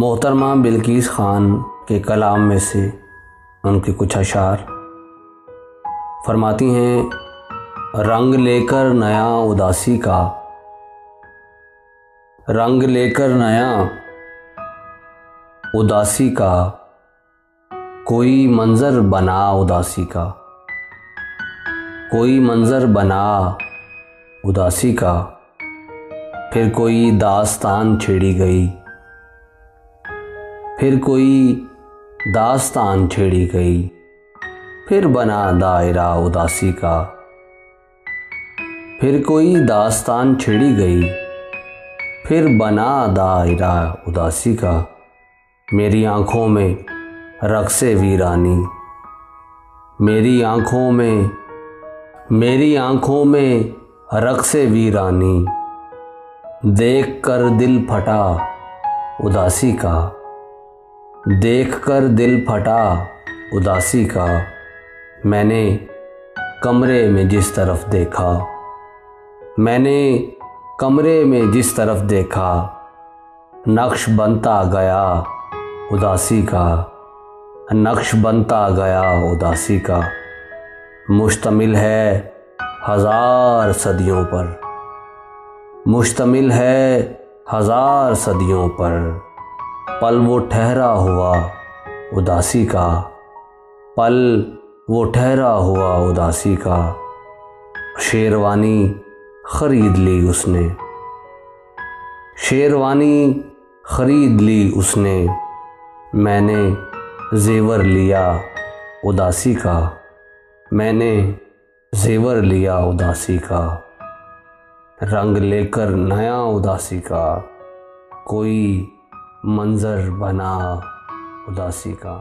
मोहतरमा बिल्किस ख़ान के कलाम में से उनके कुछ अशार फरमाती हैं, रंग लेकर नया उदासी का, रंग लेकर नया उदासी का, कोई मंज़र बना उदासी का, कोई मंज़र बना उदासी का, फिर कोई दास्तान छेड़ी गई, फिर कोई दास्तान छेड़ी गई, फिर बना दायरा उदासी का, फिर कोई दास्तान छेड़ी गई, फिर बना दायरा उदासी का। मेरी आँखों में रक़्स-ए वीरानी, मेरी आँखों में रक़्स-ए वीरानी, देख कर दिल फटा उदासी का, देख कर दिल फटा उदासी का। मैंने कमरे में जिस तरफ देखा, मैंने कमरे में जिस तरफ देखा, नक्श बनता गया उदासी का, नक्श बनता गया उदासी का। मुश्तमिल है हज़ार सदियों पर, मुश्तमिल है हज़ार सदियों पर, पल वो ठहरा हुआ उदासी का, पल वो ठहरा हुआ उदासी का। शेरवानी ख़रीद ली उसने, शेरवानी ख़रीद ली उसने, मैंने ज़ेवर लिया उदासी का, मैंने ज़ेवर लिया उदासी का। रंग लेकर नया उदासी का, कोई मंज़र बना उदासी का।